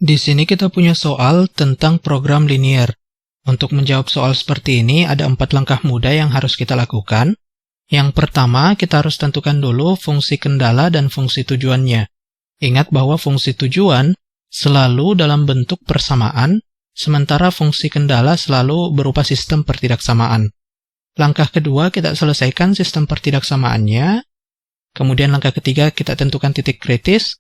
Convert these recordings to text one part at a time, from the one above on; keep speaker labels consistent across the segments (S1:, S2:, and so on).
S1: Di sini kita punya soal tentang program linier. Untuk menjawab soal seperti ini, ada 4 langkah mudah yang harus kita lakukan. Yang pertama, kita harus tentukan dulu fungsi kendala dan fungsi tujuannya. Ingat bahwa fungsi tujuan selalu dalam bentuk persamaan, sementara fungsi kendala selalu berupa sistem pertidaksamaan. Langkah kedua, kita selesaikan sistem pertidaksamaannya. Kemudian langkah ketiga, kita tentukan titik kritis.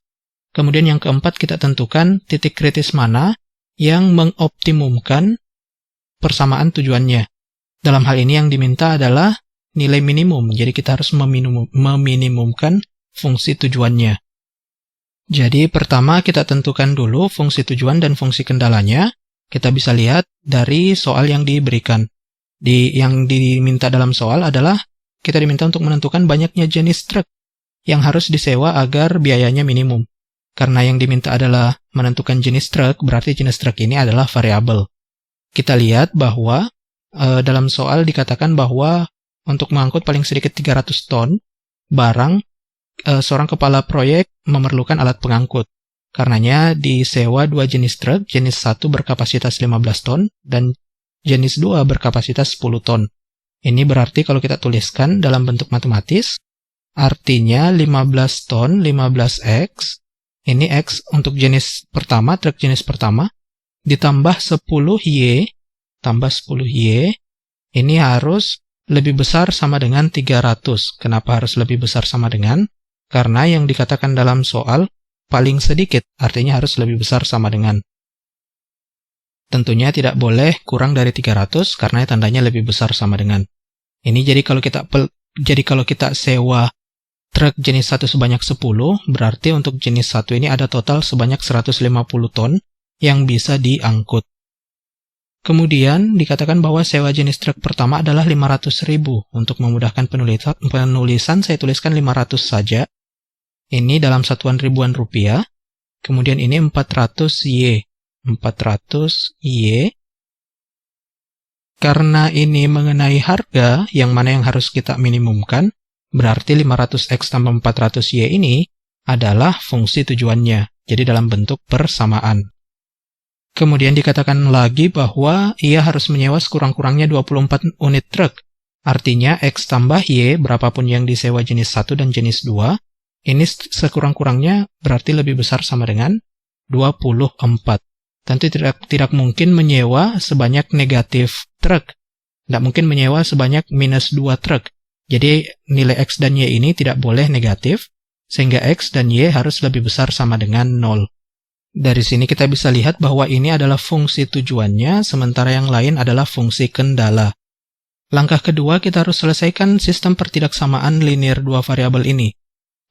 S1: Kemudian yang keempat, kita tentukan titik kritis mana yang mengoptimumkan persamaan tujuannya. Dalam hal ini yang diminta adalah nilai minimum, jadi kita harus meminimumkan fungsi tujuannya. Jadi pertama kita tentukan dulu fungsi tujuan dan fungsi kendalanya. Kita bisa lihat dari soal yang diberikan. Yang diminta dalam soal adalah kita diminta untuk menentukan banyaknya jenis truk yang harus disewa agar biayanya minimum. Karena yang diminta adalah menentukan jenis truk, berarti jenis truk ini adalah variabel. Kita lihat bahwa dalam soal dikatakan bahwa untuk mengangkut paling sedikit 300 ton barang, seorang kepala proyek memerlukan alat pengangkut. Karenanya disewa 2 jenis truk, jenis 1 berkapasitas 15 ton dan jenis 2 berkapasitas 10 ton. Ini berarti kalau kita tuliskan dalam bentuk matematis, artinya 15 ton, 15X, ini X untuk jenis pertama, truk jenis pertama, ditambah 10Y, tambah 10Y, ini harus lebih besar sama dengan 300. Kenapa harus lebih besar sama dengan? Karena yang dikatakan dalam soal paling sedikit, artinya harus lebih besar sama dengan. Tentunya tidak boleh kurang dari 300 karena tandanya lebih besar sama dengan. Ini jadi kalau kita sewa truk jenis 1 sebanyak 10, berarti untuk jenis 1 ini ada total sebanyak 150 ton yang bisa diangkut. Kemudian dikatakan bahwa sewa jenis truk pertama adalah 500.000. Untuk memudahkan penulisan saya tuliskan 500 saja. Ini dalam satuan ribuan rupiah. Kemudian ini 400Y. 400Y. Karena ini mengenai harga, yang mana yang harus kita minimumkan, berarti 500X tambah 400Y ini adalah fungsi tujuannya. Jadi dalam bentuk persamaan. Kemudian dikatakan lagi bahwa ia harus menyewa sekurang-kurangnya 24 unit truk. Artinya X tambah Y, berapapun yang disewa jenis 1 dan jenis 2, ini sekurang-kurangnya berarti lebih besar sama dengan 24. Tentu tidak mungkin menyewa sebanyak negatif truk. Tidak mungkin menyewa sebanyak minus 2 truk. Jadi nilai X dan Y ini tidak boleh negatif, sehingga X dan Y harus lebih besar sama dengan 0. Dari sini kita bisa lihat bahwa ini adalah fungsi tujuannya, sementara yang lain adalah fungsi kendala. Langkah kedua, kita harus selesaikan sistem pertidaksamaan linear 2 variabel ini.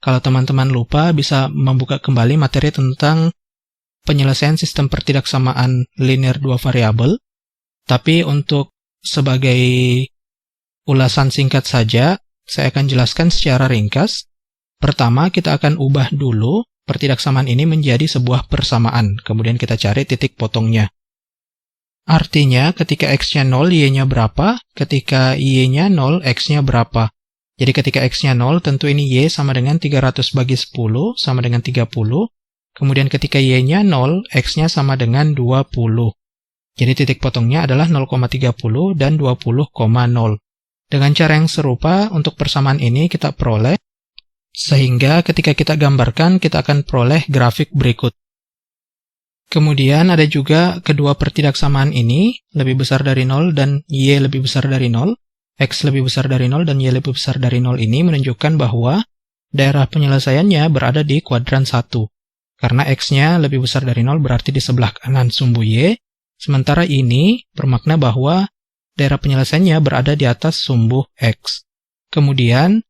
S1: Kalau teman-teman lupa, bisa membuka kembali materi tentang penyelesaian sistem pertidaksamaan linear 2 variabel. Tapi untuk sebagai ulasan singkat saja, saya akan jelaskan secara ringkas. Pertama, kita akan ubah dulu pertidaksamaan ini menjadi sebuah persamaan. Kemudian kita cari titik potongnya. Artinya, ketika X-nya 0, Y-nya berapa? Ketika Y-nya 0, X-nya berapa? Jadi ketika X-nya 0, tentu ini Y sama dengan 300 bagi 10, sama dengan 30. Kemudian ketika Y-nya 0, X-nya sama dengan 20. Jadi titik potongnya adalah 0,30 dan 20,0. Dengan cara yang serupa, untuk persamaan ini kita peroleh, sehingga ketika kita gambarkan, kita akan peroleh grafik berikut. Kemudian ada juga kedua pertidaksamaan ini, lebih besar dari 0 dan Y lebih besar dari 0. X lebih besar dari 0 dan Y lebih besar dari 0 ini menunjukkan bahwa daerah penyelesaiannya berada di kuadran 1. Karena X-nya lebih besar dari 0 berarti di sebelah kanan sumbu Y, sementara ini bermakna bahwa daerah penyelesaiannya berada di atas sumbu X. Kemudian,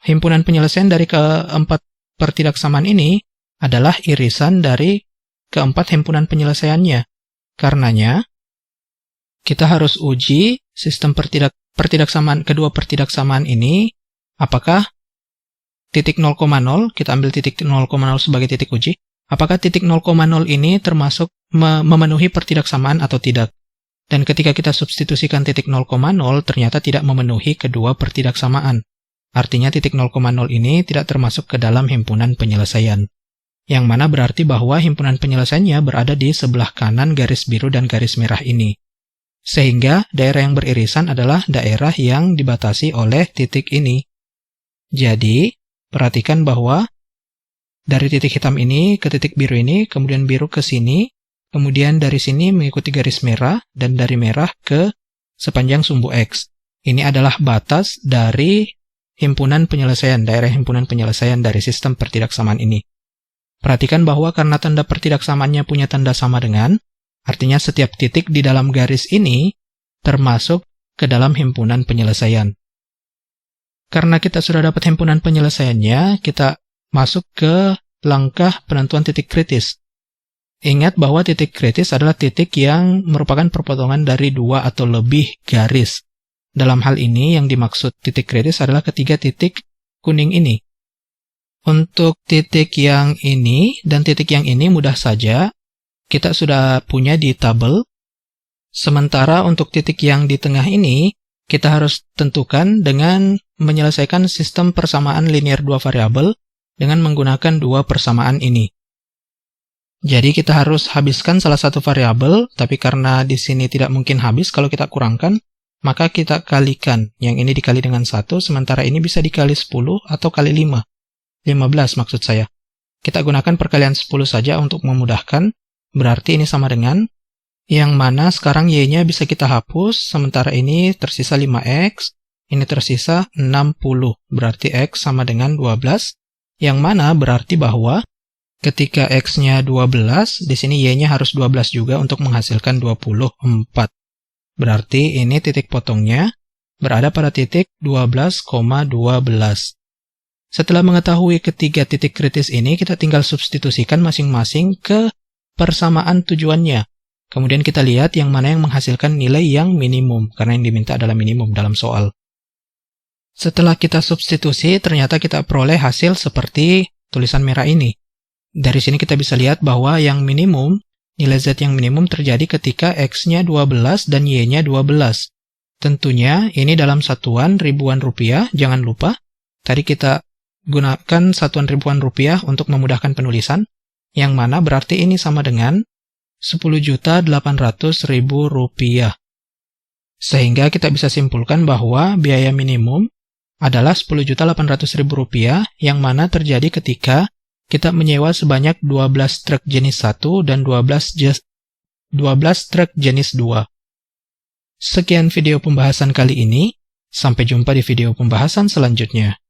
S1: himpunan penyelesaian dari keempat pertidaksamaan ini adalah irisan dari keempat himpunan penyelesaiannya. Karenanya, kita harus uji sistem pertidaksamaan kedua pertidaksamaan ini, apakah titik 0,0, kita ambil titik 0,0 sebagai titik uji, apakah titik 0,0 ini termasuk memenuhi pertidaksamaan atau tidak. Dan ketika kita substitusikan titik 0,0, ternyata tidak memenuhi kedua pertidaksamaan. Artinya titik 0,0 ini tidak termasuk ke dalam himpunan penyelesaian. yang mana berarti bahwa himpunan penyelesaiannya berada di sebelah kanan garis biru dan garis merah ini. Sehingga daerah yang beririsan adalah daerah yang dibatasi oleh titik ini. Jadi, perhatikan bahwa dari titik hitam ini ke titik biru ini, kemudian biru ke sini, kemudian dari sini mengikuti garis merah, dan dari merah ke sepanjang sumbu X. Ini adalah batas dari himpunan penyelesaian, daerah himpunan penyelesaian dari sistem pertidaksamaan ini. Perhatikan bahwa karena tanda pertidaksamaannya punya tanda sama dengan, artinya setiap titik di dalam garis ini termasuk ke dalam himpunan penyelesaian. Karena kita sudah dapat himpunan penyelesaiannya, kita masuk ke langkah penentuan titik kritis. Ingat bahwa titik kritis adalah titik yang merupakan perpotongan dari dua atau lebih garis. Dalam hal ini yang dimaksud titik kritis adalah ketiga titik kuning ini. Untuk titik yang ini dan titik yang ini mudah saja kita sudah punya di tabel. Sementara untuk titik yang di tengah ini kita harus tentukan dengan menyelesaikan sistem persamaan linear dua variabel dengan menggunakan dua persamaan ini. Jadi kita harus habiskan salah satu variabel, tapi karena di sini tidak mungkin habis kalau kita kurangkan, maka kita kalikan. Yang ini dikali dengan 1, sementara ini bisa dikali 10 atau kali 5. 15 maksud saya. Kita gunakan perkalian 10 saja untuk memudahkan, berarti ini sama dengan, yang mana sekarang Y-nya bisa kita hapus, sementara ini tersisa 5X, ini tersisa 60, berarti X sama dengan 12, yang mana berarti bahwa ketika X-nya 12, di sini Y-nya harus 12 juga untuk menghasilkan 24. Berarti ini titik potongnya berada pada titik 12,12. Setelah mengetahui ketiga titik kritis ini, kita tinggal substitusikan masing-masing ke persamaan tujuannya. Kemudian kita lihat yang mana yang menghasilkan nilai yang minimum, karena yang diminta adalah minimum dalam soal. Setelah kita substitusi, ternyata kita peroleh hasil seperti tulisan merah ini. Dari sini kita bisa lihat bahwa yang minimum, nilai Z yang minimum terjadi ketika X-nya 12 dan Y-nya 12. Tentunya ini dalam satuan ribuan rupiah, jangan lupa. Tadi kita gunakan satuan ribuan rupiah untuk memudahkan penulisan, yang mana berarti ini sama dengan 10.800.000 rupiah. Sehingga kita bisa simpulkan bahwa biaya minimum adalah 10.800.000 rupiah, yang mana terjadi ketika kita menyewa sebanyak 12 truk jenis 1 dan 12 truk jenis 2. Sekian video pembahasan kali ini, sampai jumpa di video pembahasan selanjutnya.